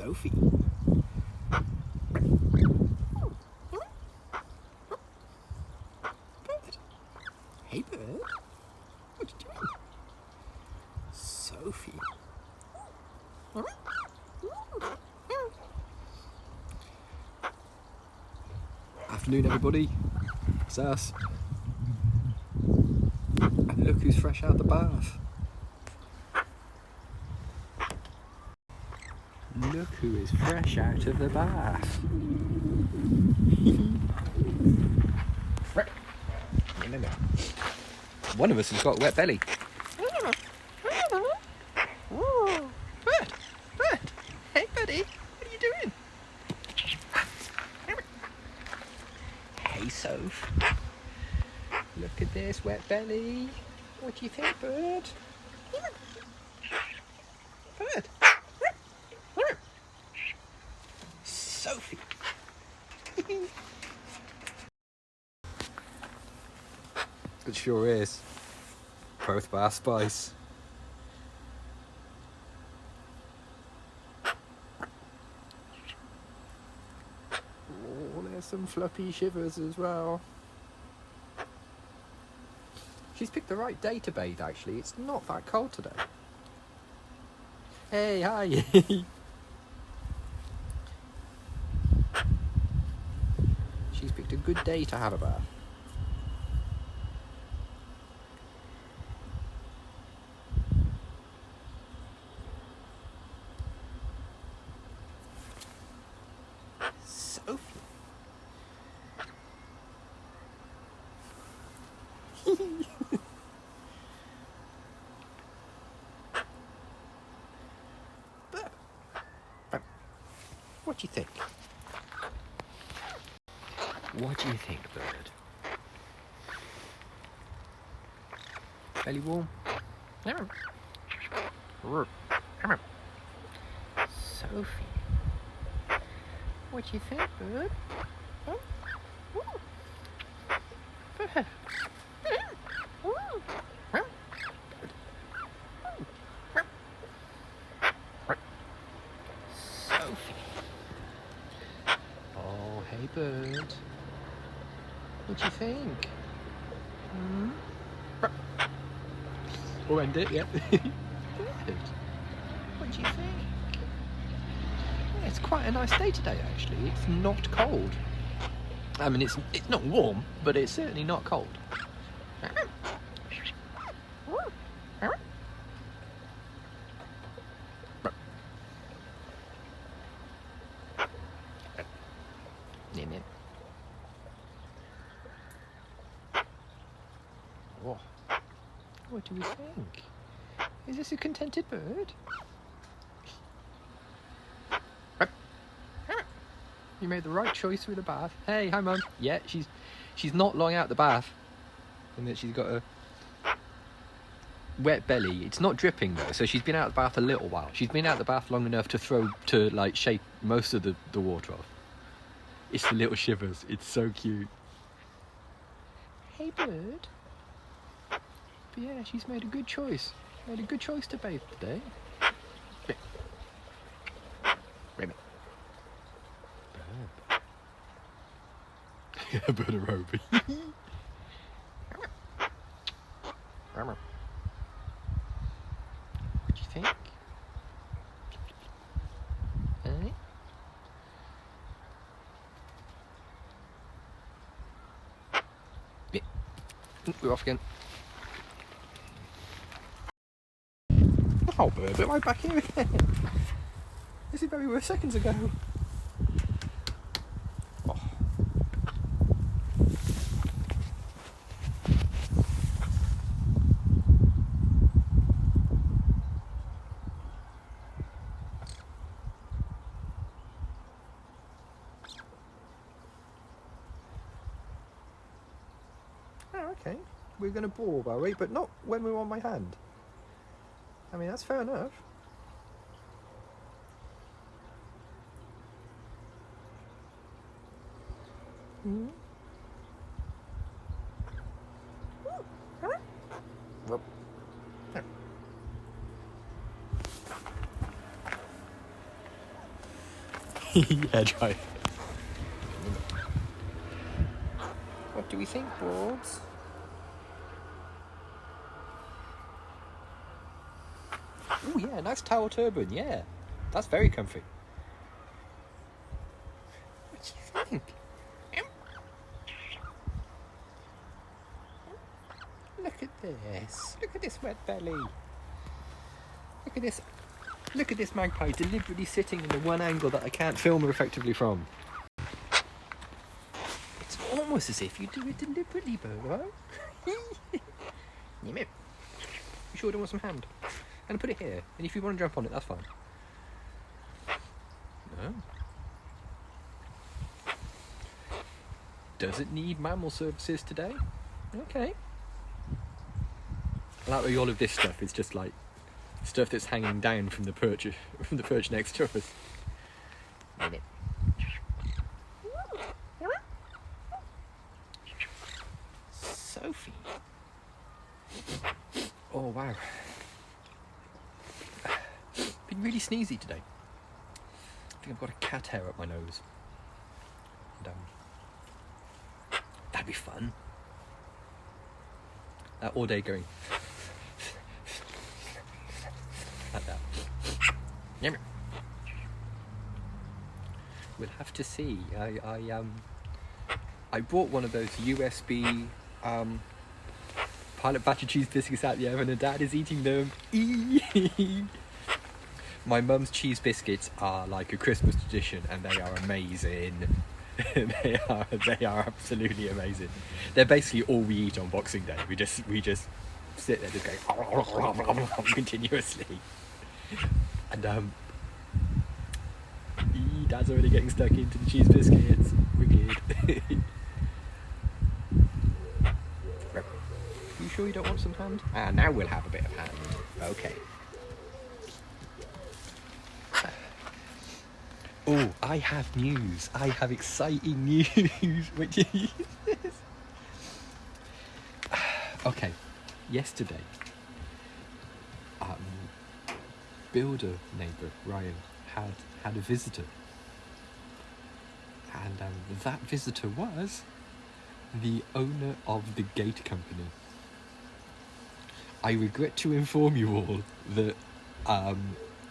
Sophie. Bird. Hey, bird. What you doing? Sophie. Afternoon, everybody. It's us. And look who's fresh out the bath. Look who is fresh out of the bath. One of us has got a wet belly. Bird! Bird! Hey, buddy! What are you doing? Hey, Soph. Look at this wet belly. What do you think, bird? Bird! Sophie! It sure is. Both bath spice. Oh, there's some fluffy shivers as well. She's picked the right day to bathe, actually. It's not that cold today. Hey, hi! She's picked a good day to have a bath. Sophie. What do you think? What do you think, bird? Belly warm? Sophie. What do you think, bird? Bird. Sophie. Oh, hey, bird. What do you think? We'll end it, yep. Good. What do you think? Yeah, it's quite a nice day today, actually. It's not cold. I mean, it's not warm, but it's certainly not cold. Oh. What do we think? Is this a contented bird? You made the right choice with the bath. Hey, hi, Mum. Yeah, she's not long out the bath, and that she's got a wet belly. It's not dripping though, so she's been out of the bath a little while. She's been out of the bath long enough to like shake most of the water off. It's the little shivers. It's so cute. Hey, bird. But yeah, she's made a good choice. Made a good choice to bathe today. Yeah, bird aerobic. What do you think? Eh? Yeah. We're off again. Oh, bird, am I back here again? This is where we were seconds ago. Oh. Oh, okay. We're going to ball, are we? But not when we're on my hand. I mean, that's fair enough. Mm-hmm. Yeah, try. What do we think, Borbs? Oh yeah, nice towel turban, yeah. That's very comfy. What do you think? Look at this. Look at this wet belly. Look at this. Look at this magpie deliberately sitting in the one angle that I can't film her effectively from. It's almost as if you do it deliberately, Bobo. You sure don't want some hand? And put it here. And if you want to jump on it, that's fine. No. Does it need mammal services today? Okay. I like all of this stuff is just like stuff that's hanging down from the perch next to us. Sophie. Oh wow. Been really sneezy today. I think I've got a cat hair up my nose. And, that'd be fun. All day going like that. We'll have to see. I bought one of those USB Pilot battered cheese biscuits out the oven, and Dad is eating them. My mum's cheese biscuits are like a Christmas tradition, and they are amazing. they are absolutely amazing. They're basically all we eat on Boxing Day. We just sit there just going continuously. And Dad's already getting stuck into the cheese biscuits. Wicked. You sure you don't want some hand? Now we'll have a bit of hand. Okay. Oh, I have news. I have exciting news. Which is okay. Yesterday, builder neighbour Ryan had a visitor, and that visitor was the owner of the gate company. I regret to inform you all that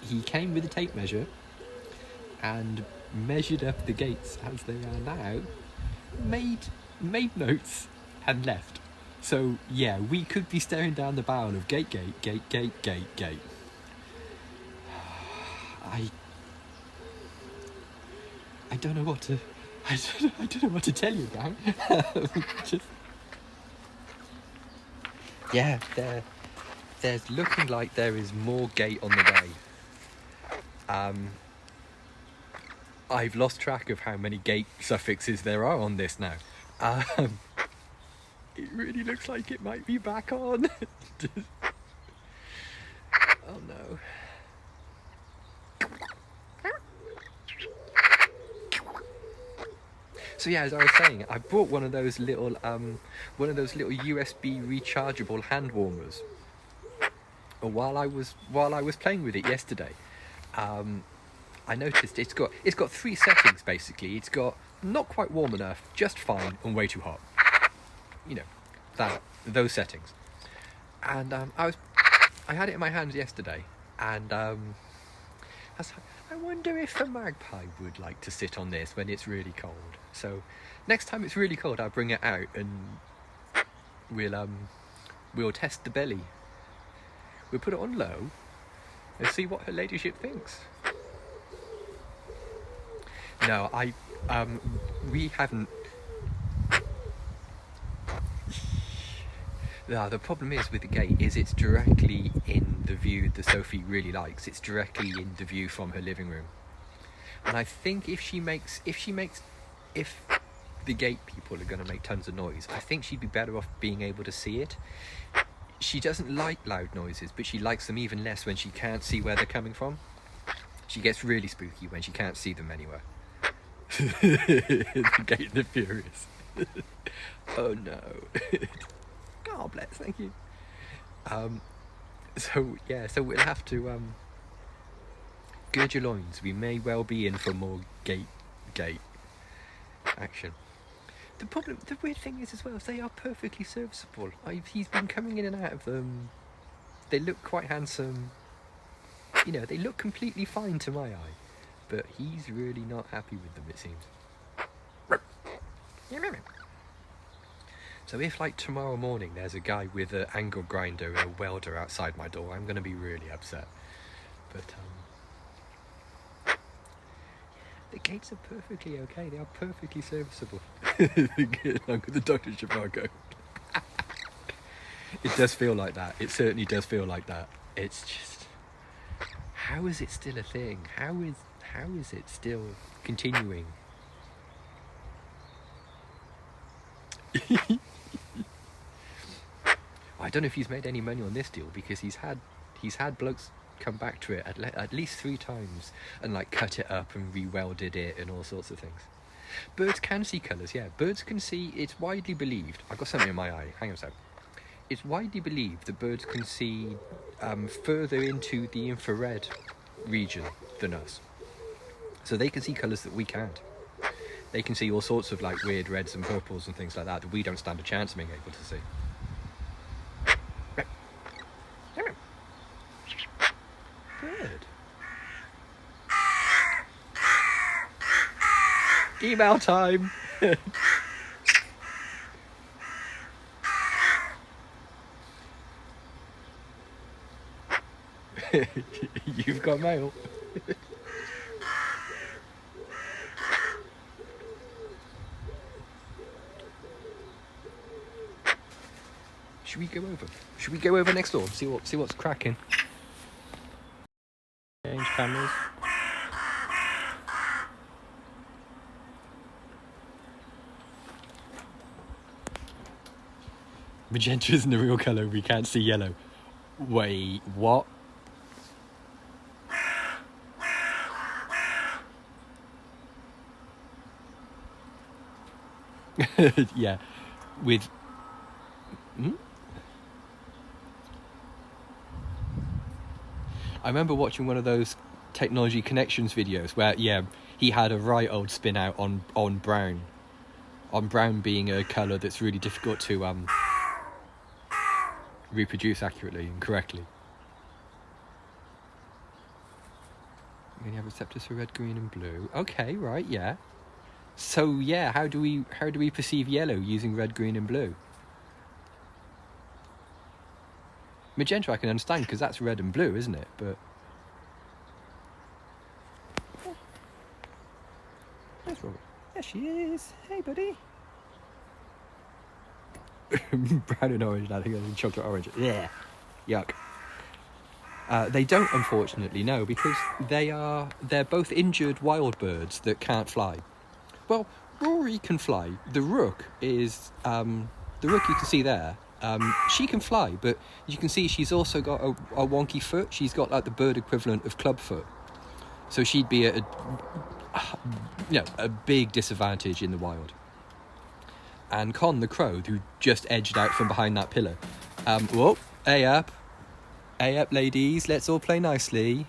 he came with a tape measure and measured up the gates as they are now, made notes and left. So yeah, we could be staring down the barrel of gate. I don't know what to tell you, gang. Yeah, there's looking like there is more gate on the way. I've lost track of how many gate suffixes there are on this now. It really looks like it might be back on. Oh no. So yeah, as I was saying, I bought one of those little USB rechargeable hand warmers. While I was playing with it yesterday, I noticed it's got 3 settings basically. It's got not quite warm enough, just fine, and way too hot. You know, those settings. And I had it in my hands yesterday, and I was like, I wonder if the magpie would like to sit on this when it's really cold. So next time it's really cold, I'll bring it out and we'll test the belly. We'll put it on low and see what her ladyship thinks. No, we haven't. The problem is with the gate is it's directly in the view that Sophie really likes. It's directly in the view from her living room. And I think if the gate people are going to make tons of noise, I think she'd be better off being able to see it. She doesn't like loud noises, but she likes them even less when she can't see where they're coming from. She gets really spooky when she can't see them anywhere. The Gate and the Furious. Oh no. Oh bless, thank you. So we'll have to Gird your loins, we may well be in for more gate action. The weird thing is as well, is they are perfectly serviceable. He's been coming in and out of them. They look quite handsome. You know, they look completely fine to my eye. But he's really not happy with them, it seems. So if, like, tomorrow morning there's a guy with an angle grinder and a welder outside my door, I'm going to be really upset. But, the gates are perfectly okay. They are perfectly serviceable. Get along with the Dr. Zhivago. It does feel like that. It certainly does feel like that. It's just... How is it still a thing? How is it still continuing? I don't know if he's made any money on this deal, because he's had blokes come back to it at least 3 times and like cut it up and re-welded it and all sorts of things. Birds can see colours, yeah. Birds can see. It's widely believed. I've got something in my eye. Hang on a sec. It's widely believed that birds can see further into the infrared region than us. So they can see colours that we can't. They can see all sorts of like weird reds and purples and things like that we don't stand a chance of being able to see. Bird. Email time. You've got mail. Should we go over? Should we go over next door and see what's cracking? Change cameras. Magenta isn't a real colour. We can't see yellow. Wait, what? Yeah, with... I remember watching one of those technology connections videos where, yeah, he had a right old spin out on brown. On brown being a colour that's really difficult to reproduce accurately and correctly. We have receptors for red, green and blue. Okay, right, yeah. So yeah, how do we perceive yellow using red, green and blue? Magenta I can understand because that's red and blue, isn't it? But where's Robert? There she is. Hey, buddy. Brown and orange. I think it's chocolate orange. Yeah. Yuck. They don't, unfortunately, no, because they're both injured wild birds that can't fly. Well, Rory can fly. The rook is the rook you can see there. She can fly, but you can see she's also got a wonky foot. She's got like the bird equivalent of clubfoot, so she'd be at a big disadvantage in the wild. And Con the crow, who just edged out from behind that pillar. Whoa, hey up, ladies, let's all play nicely.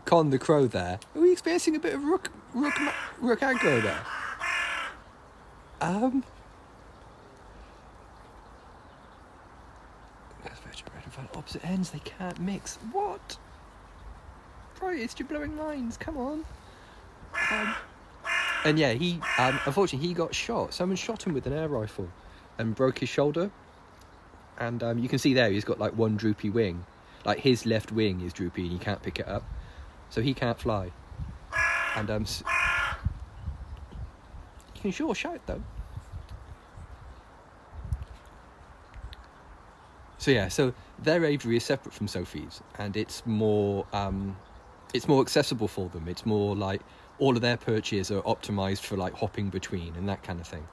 Con the crow there. Are we experiencing a bit of rook aggro there? Opposite ends, they can't mix. What? Right, you're blowing lines. Come on. And yeah, he unfortunately he got shot. Someone shot him with an air rifle and broke his shoulder. And you can see there he's got like one droopy wing. Like his left wing is droopy and he can't pick it up, so he can't fly. And you can sure shout though. So yeah, so their aviary is separate from Sophie's, and it's more accessible for them. It's more like all of their perches are optimized for like hopping between and that kind of thing,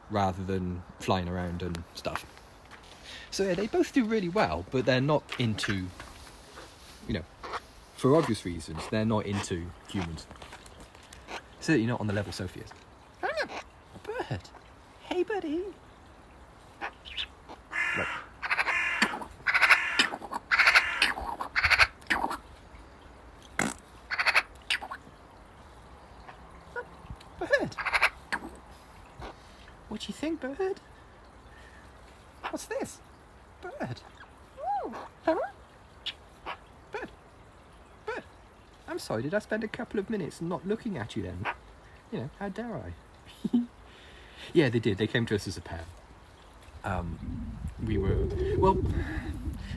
rather than flying around and stuff. So yeah, they both do really well, but they're not into, for obvious reasons, they're not into humans. Certainly not on the level Sophie is. Bird. Hey, buddy. Right. bird. What's this? Bird. Huh? Bird. Bird. I'm sorry, did I spend a couple of minutes not looking at you then? You know, how dare I? Yeah, they did. They came to us as a pair.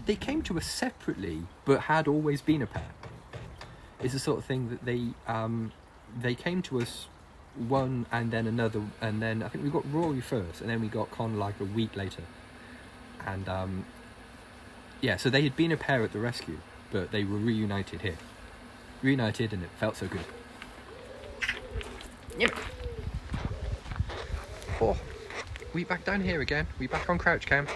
They came to us separately, but had always been a pair. It's the sort of thing that they came to us one and then another, and then I think we got Rory first, and then we got Con like a week later. And yeah, so they had been a pair at the rescue, but they were reunited here. Reunited, and it felt so good. Yep. Oh, we back down here again. We back on crouch cam.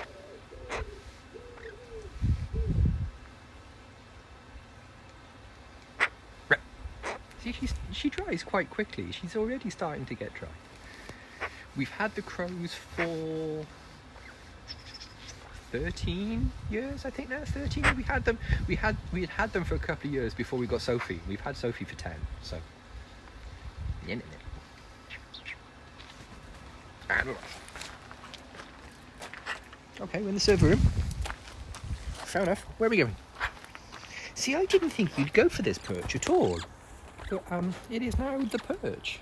See, she dries quite quickly. She's already starting to get dry. We've had the crows for 13 years, I think now. 13. We had them for a couple of years before we got Sophie. We've had Sophie for 10. So. Okay, we're in the server room. Fair enough. Where are we going? See, I didn't think you'd go for this perch at all. But it is now the perch.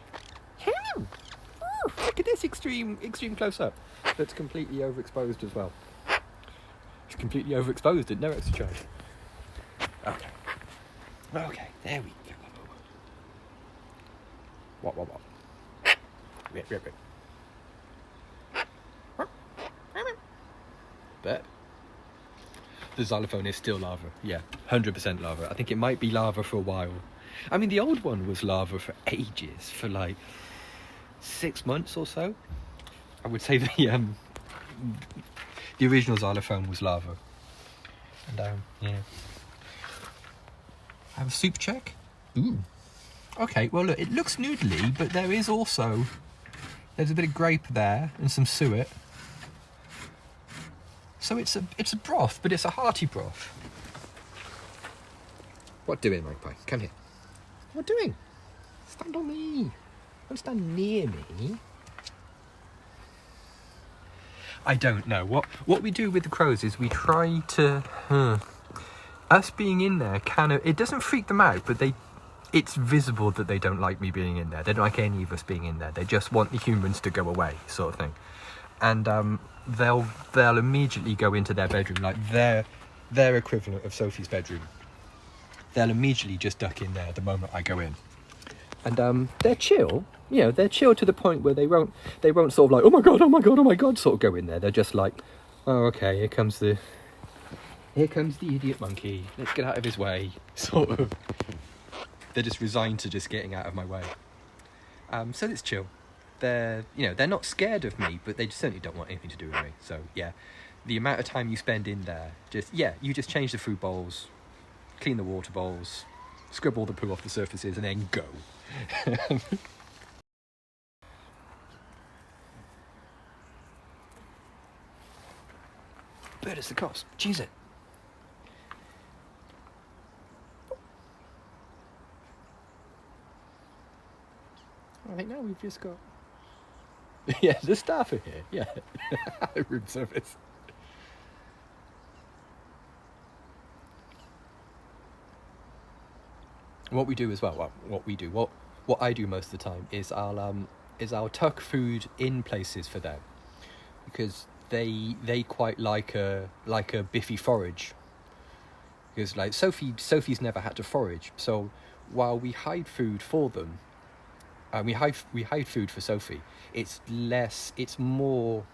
Ooh, look at this extreme close up. That's completely overexposed as well. It's completely overexposed at no extra charge. Okay. Okay, there we go. What? Rip. But the xylophone is still lava. Yeah, 100% lava. I think it might be lava for a while. I mean, the old one was lava for ages, for like 6 months or so. I would say the original xylophone was lava. And yeah. Have a soup check. Ooh. Okay, well look, it looks noodly, but there's a bit of grape there and some suet. So it's a broth, but it's a hearty broth. What doing, Magpie? Come here. What doing? Stand on me. Don't stand near me. I don't know. What we do with the crows is we try to... us being in there it doesn't freak them out, but it's visible that they don't like me being in there. They don't like any of us being in there. They just want the humans to go away, sort of thing. And they'll immediately go into their bedroom, like their equivalent of Sophie's bedroom. They'll immediately just duck in there the moment I go in. And they're chill. You know, they're chill to the point where they won't sort of like, oh my god, sort of go in there. They're just like, oh, okay, here comes the idiot monkey. Let's get out of his way, sort of. They're just resigned to just getting out of my way. So it's chill. They're not scared of me, but they certainly don't want anything to do with me. So yeah, the amount of time you spend in there, you just change the food bowls, clean the water bowls, scrub all the poo off the surfaces, and then go. Bird is the cops. Cheese it. I think now we've just got... yeah, the staff are here. Yeah. Room service. What we do as well, what I do most of the time is I'll tuck food in places for them, because they quite like a biffy forage. Because like Sophie's never had to forage, so while we hide food for them, we hide food for Sophie, it's more,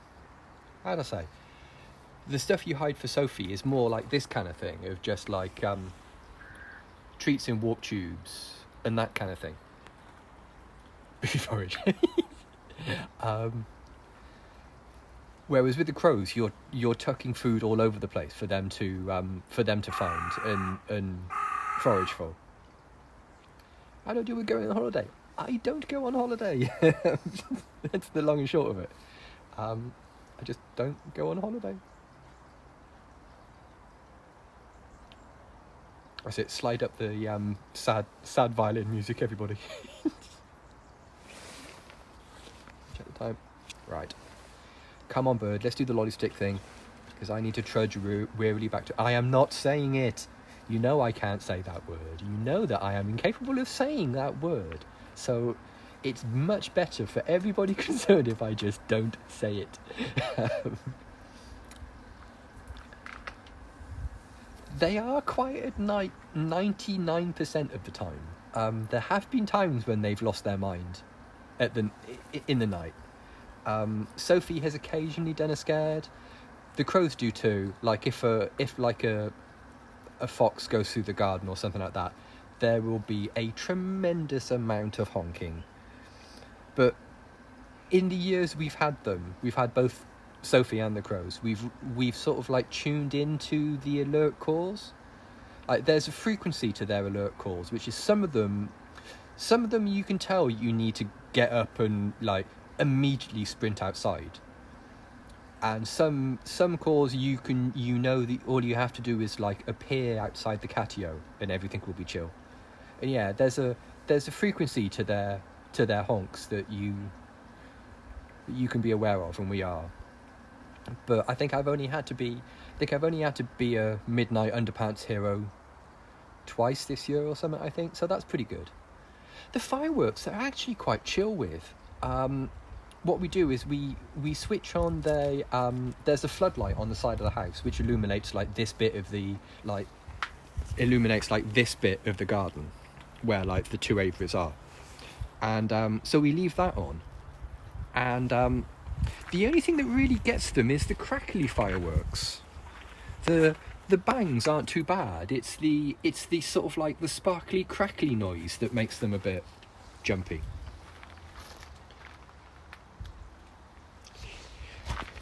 how do I say, the stuff you hide for Sophie is more like this kind of thing, of just like treats in warp tubes and that kind of thing. Biffy forage. Whereas with the crows, you're tucking food all over the place for them to find and forage for. How do I do with going on holiday? I don't go on holiday. That's the long and short of it. I just don't go on holiday. That's it. Slide up the sad violin music, everybody. Check the time. Right. come on, bird, let's do the lolly stick thing, because I need to trudge wearily back to... I am not saying it. You know I can't say that word. You know that I am incapable of saying that word. So it's much better for everybody concerned if I just don't say it. They are quiet at night 99% of the time. There have been times when they've lost their mind in the night. Sophie has occasionally done a scared. The crows do too. Like if a fox goes through the garden or something like that, there will be a tremendous amount of honking. But in the years we've had them, we've had both Sophie and the crows, we've sort of like tuned into the alert calls. Like there's a frequency to their alert calls, which is some of them you can tell you need to get up and like immediately sprint outside. And some calls you know that all you have to do is like appear outside the catio and everything will be chill. And yeah, there's a frequency to their honks that you can be aware of, and we are. But I think I've only had to be a midnight underpants hero twice this year or something, I think. So that's pretty good. The fireworks are actually quite chill with. What we do is we switch on there's a floodlight on the side of the house which illuminates like this bit of the garden where like the two aviaries are, and so we leave that on, and the only thing that really gets them is the crackly fireworks. The bangs aren't too bad. It's the sort of like the sparkly crackly noise that makes them a bit jumpy.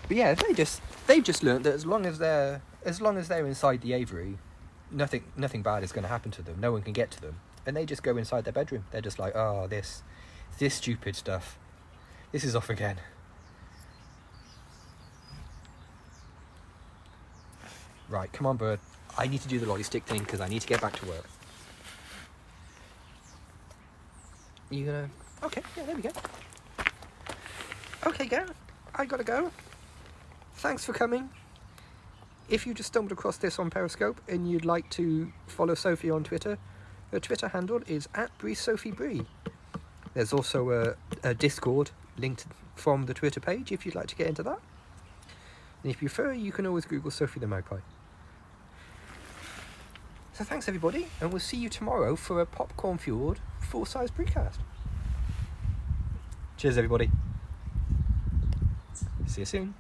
But yeah, they've just learnt that as long as they're inside the aviary, nothing bad is going to happen to them. No one can get to them, and they just go inside their bedroom. They're just like, oh, this stupid stuff. This is off again. Right, come on, bird. I need to do the lolly stick thing because I need to get back to work. You gonna? Okay, yeah, there we go. Okay, go. I gotta go. Thanks for coming. If you just stumbled across this on Periscope and you'd like to follow Sophie on Twitter, her Twitter handle is @BreeSophieBree. There's also a Discord linked from the Twitter page if you'd like to get into that. And if you prefer, you can always Google Sophie the Magpie. So thanks everybody, and we'll see you tomorrow for a popcorn-fueled full-size precast. Cheers everybody. See you soon.